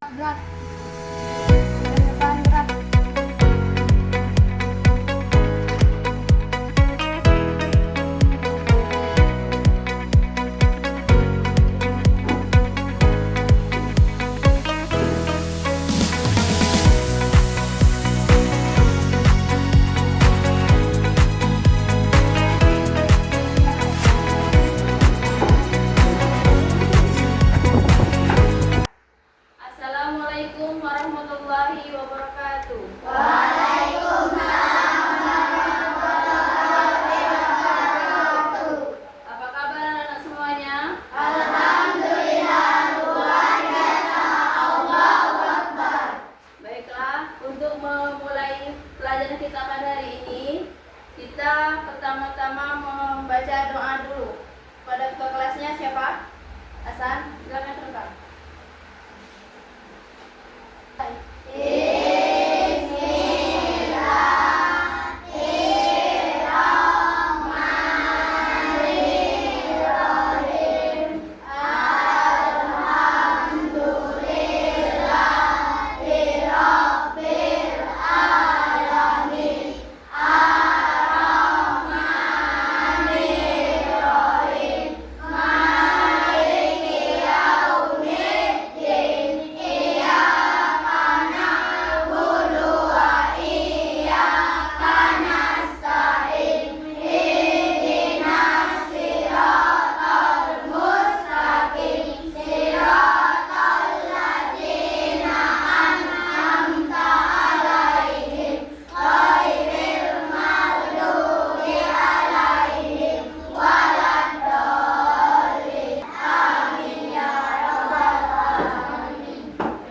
Berat. Berat. Assalamualaikum warahmatullahi wabarakatuh. Apa kabar anak semuanya? Baiklah, untuk memulai pelajaran kita pada hari ini, kita pertama-tama membaca doa dulu. Pada ketua kelasnya siapa? Hasan, silakan terangkan.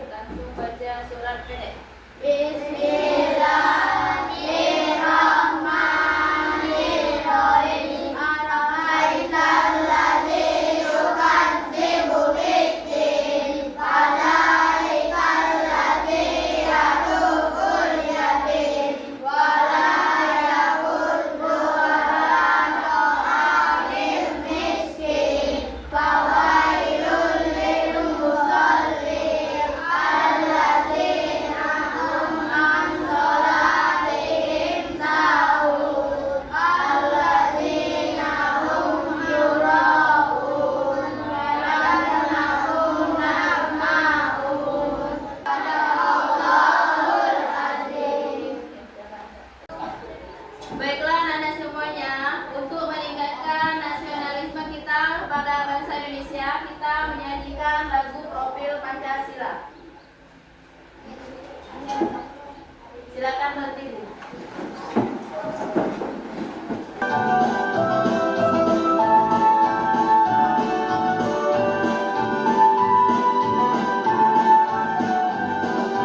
Langsung baca surat pendek. Bismillahirrahmanirrahim. Ara'aital-ladzi yukadzibu bid-din, fadzalikal-ladzi yad'ul yatim, wa la yahuddu 'ala ta'amil miskin, fawailul lil musallin alladzina hum an sholatihim sahun, alladzina hum yura'un wa yamna'una al-ma'un. Sadaqallahul azim. Baiklah anak-anak semuanya, untuk meningkatkan nasionalisme kita pada bangsa Indonesia, kita menyanyikan lagu Profil Pancasila. Silakan berdiri.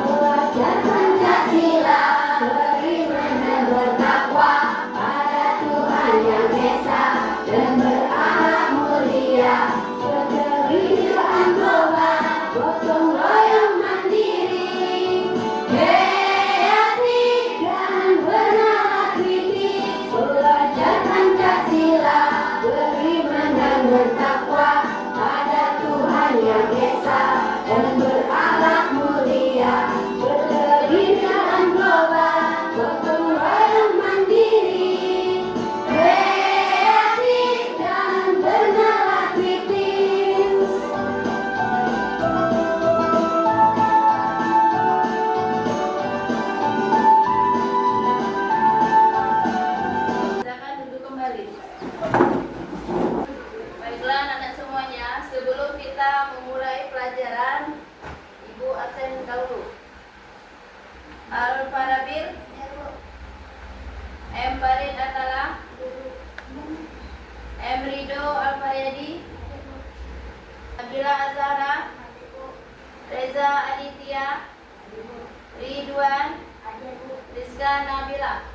Belajar Pancasila, beriman dan bertakwa pada Tuhan Yang Esa dan berakhlak mulia, berkegiatan global, gotong royong mandiri, kreatif dan bernalar kritis. Belajar Pancasila, beriman dan bertakwa pada Tuhan Yang Esa dan berakhlak mulia, berkegiatan global, gotong royong mandiri, kreatif dan bernalar kritis. Silakan duduk kembali. Baiklah anak-anak semuanya, sebelum kita memulai pelajaran, Ibu absen dahulu. Al-Farabir, M. Barid Atala, M. Rido Al-Faryadi, Nabila Azhara, Reza Aditya, Ridwan, Rizka Nabila.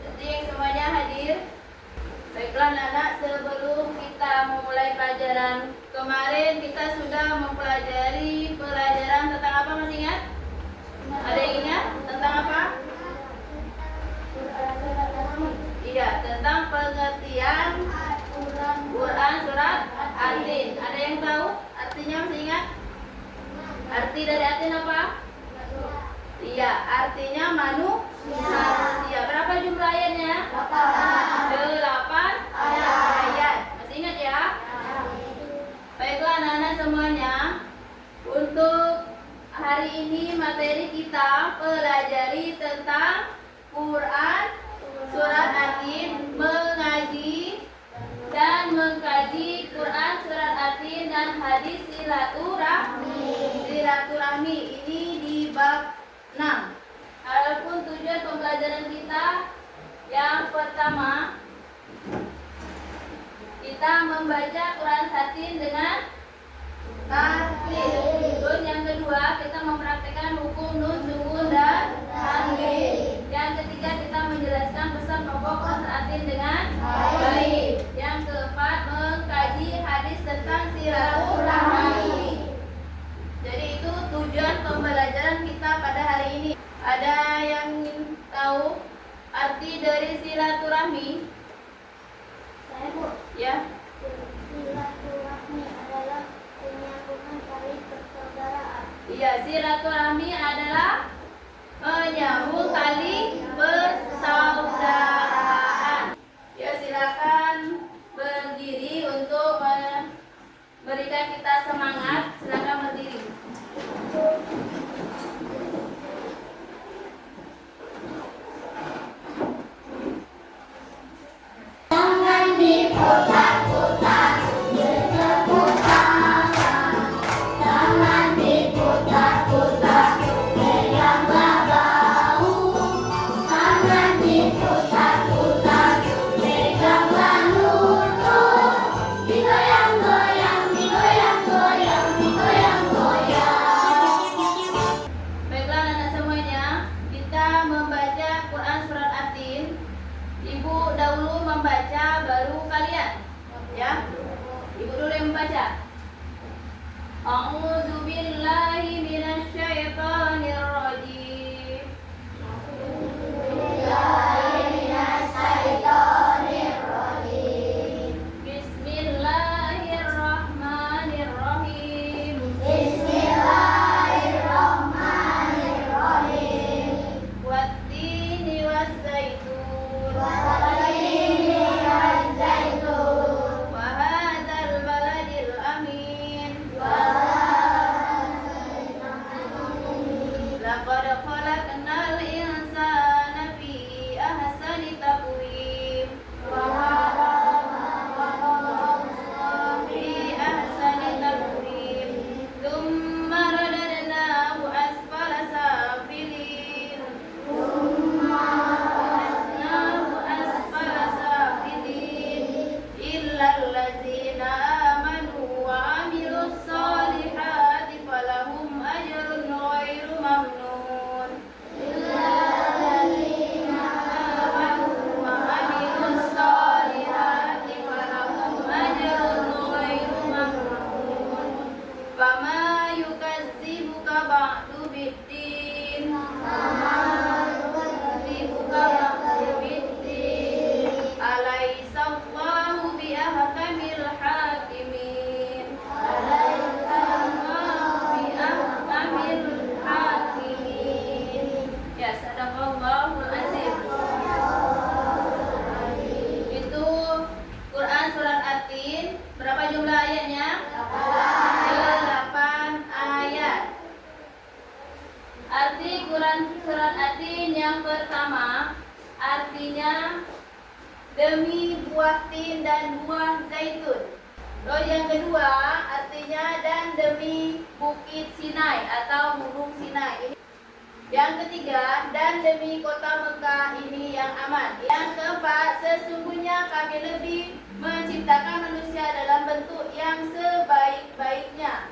Jadi semuanya hadir. Baiklah anak-anak, sebelum kita memulai pelajaran, kemarin kita sudah mempelajari pelajaran tentang apa, masih ingat? Ada yang ingat? Tentang apa? Iya, tentang pengertian Quran surat Atin. Ada yang tahu artinya, masih ingat? Arti dari Atin apa? siapa? Iya, artinya manusia. Berapa jumlah ayatnya? 8 ayat. Masih ingat ya? Baiklah anak-anak semuanya, untuk hari ini materi kita pelajari tentang Quran Surat Atin, mengaji dan mengkaji Quran Surat Atin dan hadis silaturahmi ini di bab 6. Adapun tujuan pembelajaran kita yang pertama, kita membaca Quran Satin dengan tartil. Terus yang kedua, kita mempraktikkan hukum nun, sukun dan tanwin. Yang ketiga, kita menjelaskan pesan pokok Quran Satin dengan baik. Yang keempat, mengkaji hadis tentang silaturahmi. Jadi itu tujuan pembelajaran kita pada hari ini. Ada yang ingin tahu arti dari silaturahmi? Saya Bu. Ya. Silaturahmi adalah menyambungkan tali persaudaraan. Iya, silaturahmi adalah menyambung tali persaudaraan. Ya, silakan berdiri untuk memberikan kita semangat. Silakan berdiri. Jangan diputar-putar, bertepuk tangan. Jangan diputar-putar, peganglah bahu. Jangan diputar-putar, peganglah lutut. Digoyang-goyang, digoyang-goyang, digoyang-goyang. Baiklah anak semuanya, kita membaca Quran Surat Atin. Ibu dahulu membaca, baru kalian. Ya, ibu dulu yang membaca. A'udzu billahi minasyaitonir rajim. Bismillahirrahmanirrahim. Bismillahirrahmanirrahim. Wattini waszaitun. Wa hadzal baladil amin. Laqad khalaqnal insana fi ahsani taqwim. Fi ahsani taqwim. Tsumma radadnahu asfala safilin. Radadnahu asfala safilin. Illal ladzina amanu wa amilus solihati falahum ajrun ghairu mamnun. Amanu wa amilus solihati falahum ajrun ghairu mamnun. Fama yukazzibuka ba'du biddin. Yukazzibuka ba'du biddin. Alaysa Allahu biahkamil hakimin. Alaysa Allahu biahkamil hakimin. Ya, sadaqallahul azim. Itu Quran Surat Atin. Berapa jumlah ayatnya? 8 ayat. Arti Quran Surat Atin yang pertama, artinya demi buah tin dan buah zaitun. Lalu yang kedua, artinya dan demi bukit Sinai atau gunung Sinai. Yang ketiga, dan demi kota Mekah ini yang aman. Yang keempat, sesungguhnya kami lebih menciptakan manusia dalam bentuk yang sebaik-baiknya.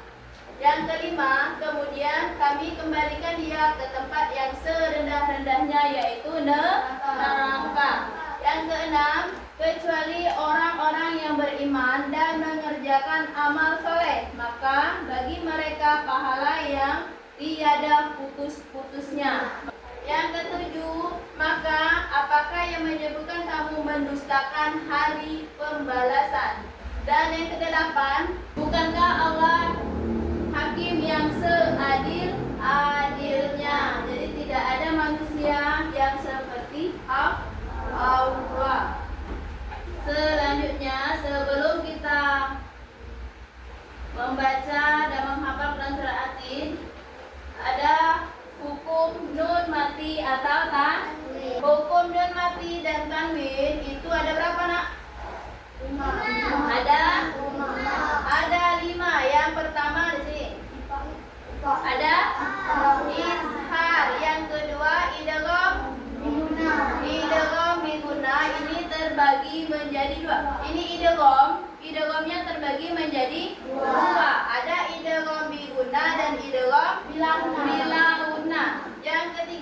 Yang kelima, kemudian kami kembalikan dia ke tempat yang serendah-rendahnya, yaitu neraka. Yang keenam, kecuali orang-orang yang beriman dan mengerjakan amal soleh, maka bagi mereka pahala yang tiada putus-putusnya. Yang ketujuh, maka apakah yang menyebutkan kamu mendustakan hari pembalasan? Dan yang kedelapan, bukankah Allah hakim yang seadil-adilnya?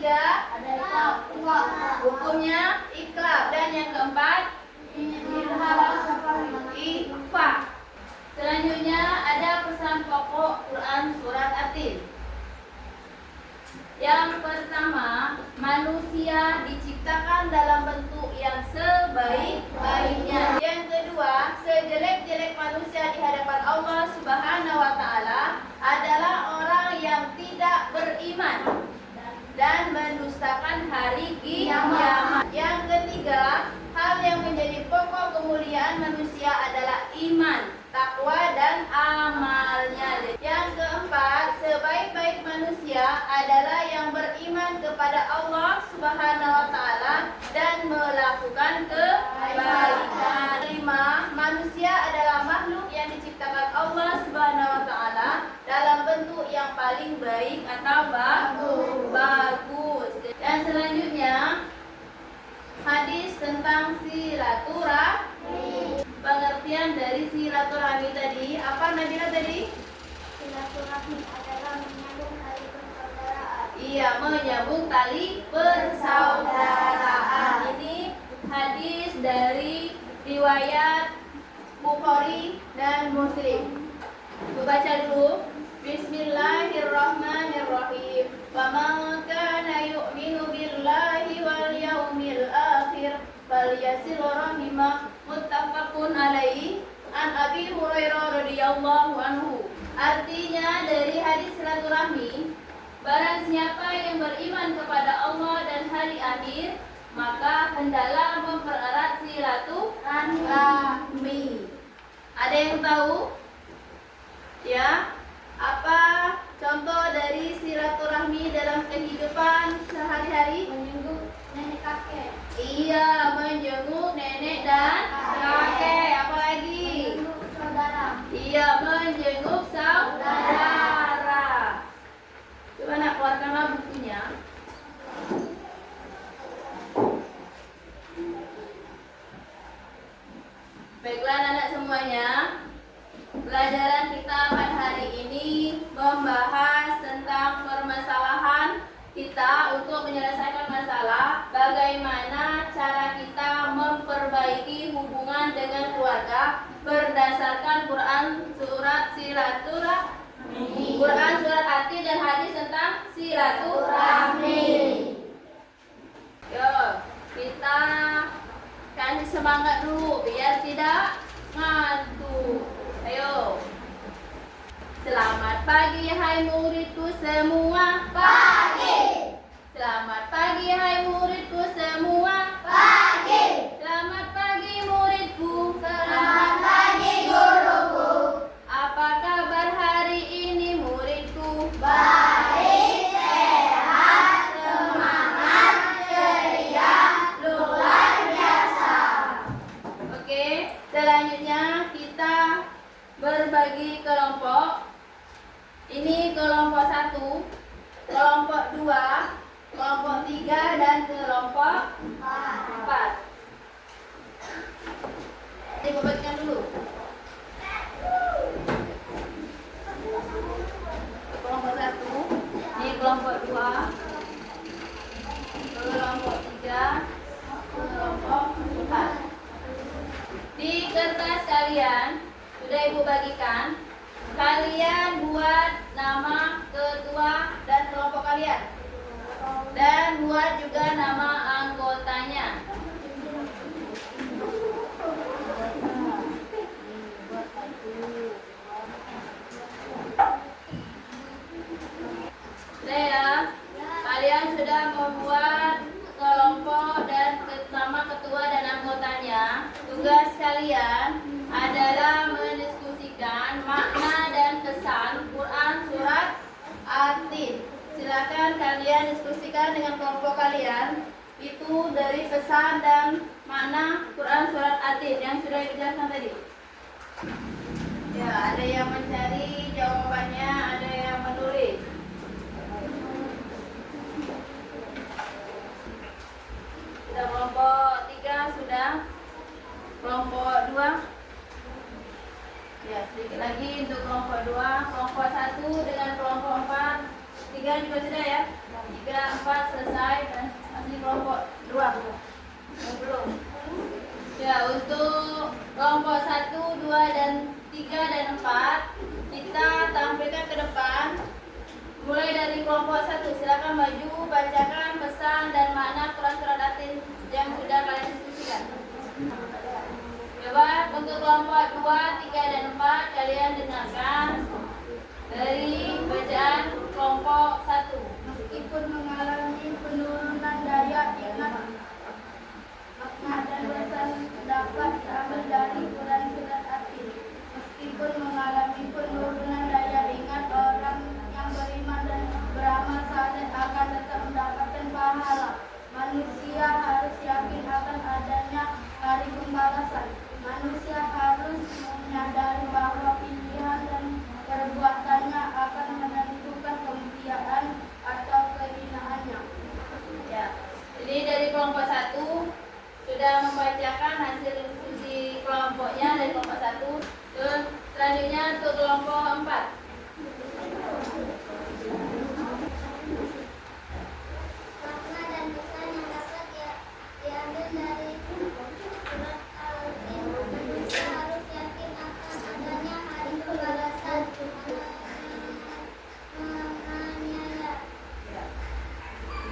ketiga hukumnya iklab, dan yang keempat ikhfa. Selanjutnya ada pesan pokok Quran surat At-Tin. Yang pertama, manusia diciptakan dalam bentuk yang sebaik-baiknya. Yang kedua, sejelek-jelek manusia di hadapan Allah Subhanahu wa taala adalah orang yang tidak beriman dan mendustakan hari kiamat. Yang ketiga, hal yang menjadi pokok kemuliaan manusia adalah iman, takwa, dan amalnya. Yang keempat, sebaik-baik manusia adalah yang beriman kepada Allah Subhanahu wa taala dan melakukan kebaikan. Kelima, manusia adalah makhluk yang diciptakan Allah Subhanahu wa taala dalam bentuk yang paling baik atau bagus. Dan selanjutnya hadis tentang silaturahmi. Pengertian dari silaturahmi tadi, apa Nabila tadi? Silaturahmi adalah menyambung tali persaudaraan. Iya, menyambung tali persaudaraan. Ini hadis dari riwayat Bukhari dan Muslim. Baca dulu. Bismillahirrahmanirrahim. Wa man kana yu'minu billahi wal yaumil akhir falyasil rahimah. Muttafaqun alaihi. An Abi Hurairah radhiyallahu anhu. Artinya dari hadis silaturahmi, barang siapa yang beriman kepada Allah dan hari akhir, maka hendaklah mempererat silaturahmi. Ada yang tahu? Ya, apa contoh dari silaturahmi dalam kehidupan sehari-hari? Menjenguk nenek kakek. Iya, menjenguk nenek dan kakek. Apalagi? Menjenguk saudara. Iya, menjenguk saudara. Coba nak keluarkanlah bukunya. Baiklah anak semuanya, pelajaran kita pada hari ini membahas tentang permasalahan kita untuk menyelesaikan masalah, bagaimana cara kita memperbaiki hubungan dengan keluarga berdasarkan Quran surat silaturahmi, Quran surat At-Tin dan hadis tentang silaturahmi. Yo, kita kasih semangat dulu biar tidak ngantuk. Ayo. Selamat pagi hai muridku semua. Pagi. Selamat pagi hai muridku semua. Pagi. Selamat pagi muridku. Selamat pagi guruku. Apa kabar hari ini muridku? Baik, sehat, semangat, ceria, luar biasa. Oke, selanjutnya kita berbagi kelompok. Ini kelompok 1, kelompok 2, kelompok 3, dan kelompok 4. Dibagikan dulu. Kelompok 1, ini kelompok 2, kelompok 3, kelompok 4. Di kertas kalian sudah Ibu bagikan. Kalian buat nama ketua dan kelompok kalian, dan buat juga nama anggotanya. Sudah ya? Kalian sudah membuat kelompok dan nama ketua dan anggotanya. Tugas kalian adalah mendiskusikan makna dan kesan Quran surat At-Tin. Silakan kalian diskusikan dengan kelompok kalian itu dari pesan dan makna Quran surat At-Tin yang sudah dijelaskan tadi. Ya, ada yang mencari jawabannya, ada yang menulis. Sudah kelompok 3 sudah. Kelompok 2. Ya, sedikit lagi untuk kelompok 2, kelompok 1 dengan kelompok 4, 3 juga sudah ya. 3, 4 selesai dan masih kelompok 2 belum. Ya, untuk kelompok 1, 2 dan 3 dan 4 kita tampilkan ke depan. Mulai dari kelompok 1, silakan maju bacakan pesan dan makna Quran surat At-Tin yang sudah kalian diskusikan. Coba untuk kelompok 2, 3 dan 4 kalian dengarkan dari bacaan kelompok 1. Meskipun mengalami penurunan daya ingat, makna dan pesan dapat diambil dari Quran surat At-Tin. Meskipun mengalami penurunan daya ingat, orang yang beriman dan beramal saleh akan tetap mendapatkan pahala. Manusia harus yakin akan adanya hari pembalasan. Manusia harus menyadari bahwa pilihan dan perbuatannya akan menentukan kemuliaan atau kehinaannya. Ya. Jadi dari kelompok 1 sudah membacakan hasil diskusi kelompoknya dari kelompok 1. Terus selanjutnya untuk kelompok 4. Makna dan pesan yang dapat diambil dari surat Al-Tin. Manusia harus yakin akan adanya hari pembalasan.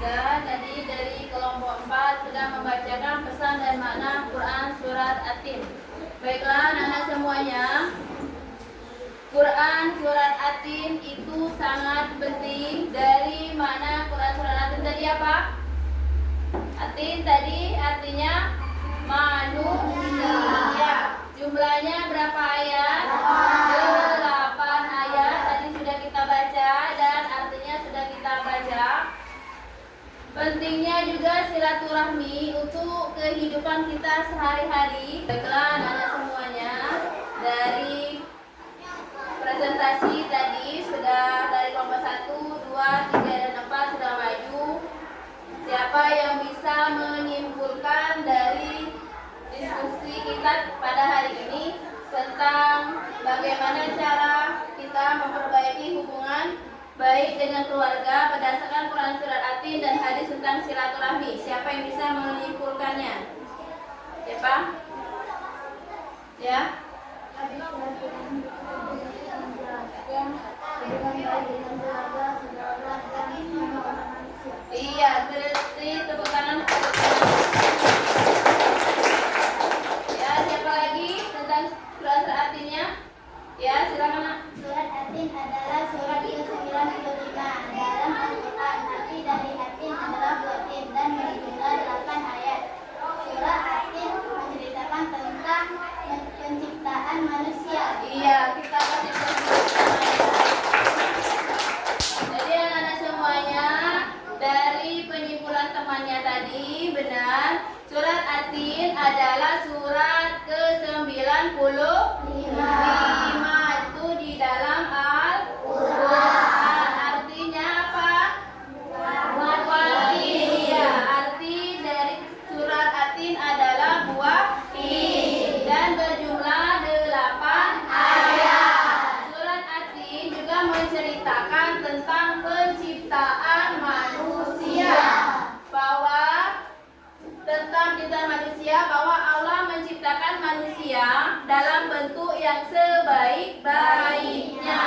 Dan tadi dari kelompok 4 sudah membacakan pesan dan makna Quran surat At-Tin. Baiklah anak-anak semuanya, Quran surat At-Tin itu sangat penting. Dari makna Quran surat At-Tin tadi apa? At-Tin tadi artinya manusia. Jumlahnya berapa ayat? 8 ayat. Tadi sudah kita baca dan artinya sudah kita baca. Pentingnya juga silaturahmi untuk kehidupan kita sehari-hari. Baiklah anak-anak semuanya, dari presentasi tadi sudah dari kelompok 1, 2, 3 dan 4 sudah maju. Siapa yang bisa menyimpulkan dari diskusi kita pada hari ini tentang bagaimana cara kita memperbaiki hubungan baik dengan keluarga berdasarkan Quran surat At-Tin dan hadis tentang silaturahmi? Siapa yang bisa menyimpulkannya? Siapa? Ya? Iya, berarti tepuk tangan. Ya, siapa lagi tentang surat At-Tinnya? Ya, silakan Nak. Surat At-Tin adalah surat ke-95 dalam Al-Quran. Arti dari At-Tin adalah buah tin dan berjumlah 8 ayat. Surat At-Tin menceritakan tentang penciptaan manusia. Iya, kita pasti jadi anak-anak semuanya, dari penyimpulan temannya tadi benar, surat At-Tin adalah surat ke-95 itu di dalam Al-Quran. Artinya apa? Buah tin. Iya, arti dari surat At-Tin adalah buah tin dan berjumlah 8 ayat. Surat At-Tin juga menceritakan tentang penciptaan manusia, bahwa Allah menciptakan manusia dalam bentuk yang sebaik-baiknya,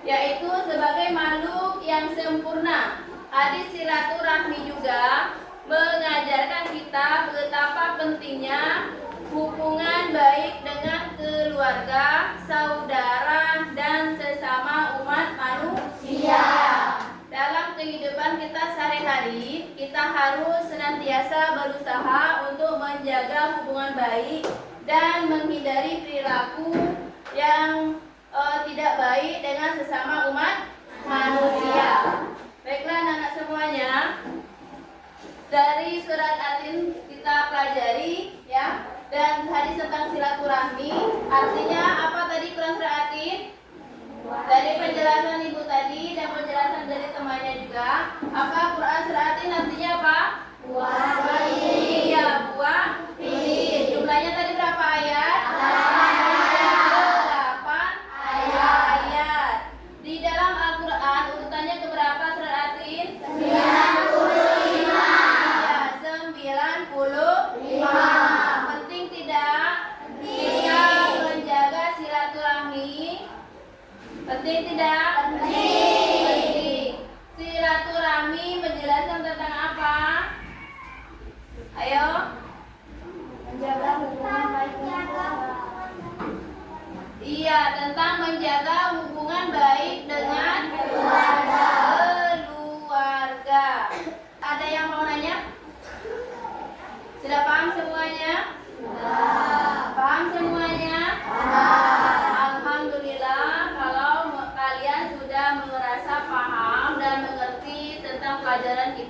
yaitu sebagai makhluk yang sempurna. Hadis silaturahmi juga mengajarkan kita betapa pentingnya hubungan baik dengan keluarga, saudara, dan sesama umat manusia. Dalam kehidupan kita sehari-hari, kita harus senantiasa berusaha untuk menjaga hubungan baik dan menghindari perilaku yang tidak baik dengan sesama umat manusia. Baiklah anak-anak semuanya, dari surat At-Tin kita pelajari ya, dan hadis tentang silaturahmi. Artinya apa tadi Quran surat At-Tin? Dari penjelasan ibu tadi dan penjelasan dari temannya juga, apa Quran surat At-Tin artinya apa? Buah tin. Iya, buah tin. Jumlahnya tadi berapa ayat? 8 ayat. Di dalam Al-Quran urutannya keberapa?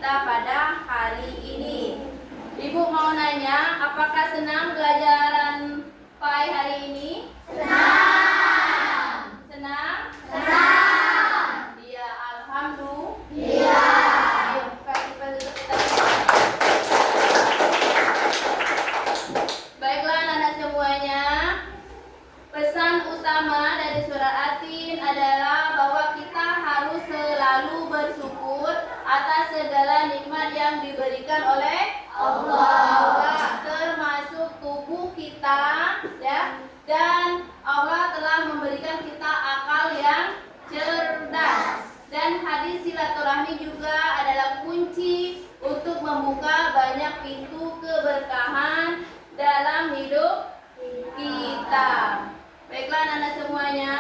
kita pada hari ini. Ibu mau nanya, apakah senang belajaran PAI hari ini? Senang. Senang? Senang. Iya, alhamdulillah. Iya. Ayo, kasih penduduk kita. Baiklah anak-anak semuanya. Pesan utama dari surat At-Tin adalah bahwa kita harus selalu bersyukur atas segala nikmat yang diberikan oleh Allah, termasuk tubuh kita, ya. Dan Allah telah memberikan kita akal yang cerdas. Dan hadis silaturahmi juga adalah kunci untuk membuka banyak pintu keberkahan dalam hidup kita. Baiklah anak-anak semuanya,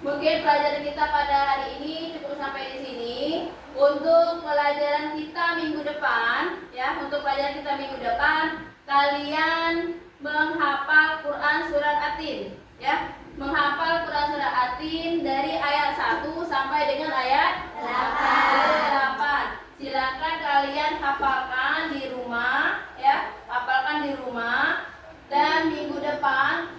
mungkin pelajaran kita pada hari ini cukup sampai di sini. Untuk pelajaran kita minggu depan, ya, untuk pelajaran kita minggu depan, kalian menghafal Quran surat At-Tin, ya, menghafal Quran surat At-Tin dari ayat 1 sampai dengan ayat 8. Silakan kalian hafalkan di rumah, ya, hafalkan di rumah. Dan minggu depan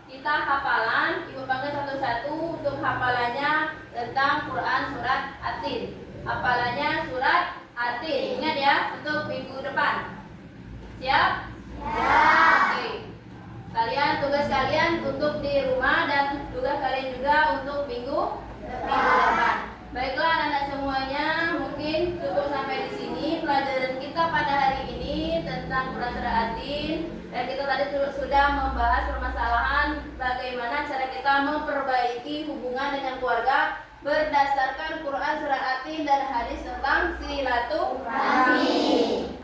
kita hafalan, ibu panggil satu-satu untuk hafalannya tentang Quran surat At-Tin. Hafalannya surat At-Tin. Ingat ya, untuk minggu depan. Siap? Siap. Oke. Tugas kalian untuk di rumah dan tugas kalian juga untuk minggu depan. Baiklah anak-anak semuanya, mungkin cukup sampai di sini pelajaran kita pada hari ini tentang Quran surat At-Tin. Dan kita tadi sudah membahas permasalahan bagaimana cara kita memperbaiki hubungan dengan keluarga berdasarkan Quran surat At-Tin dan hadis tentang silaturahmi.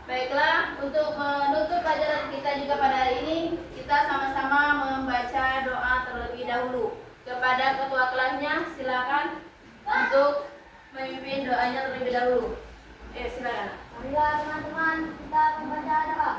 Baiklah, untuk menutup pelajaran kita juga pada hari ini, kita sama-sama membaca doa terlebih dahulu. Kepada ketua kelasnya, silakan untuk memimpin doanya terlebih dahulu. Silakan. Marilah teman-teman kita membaca doa.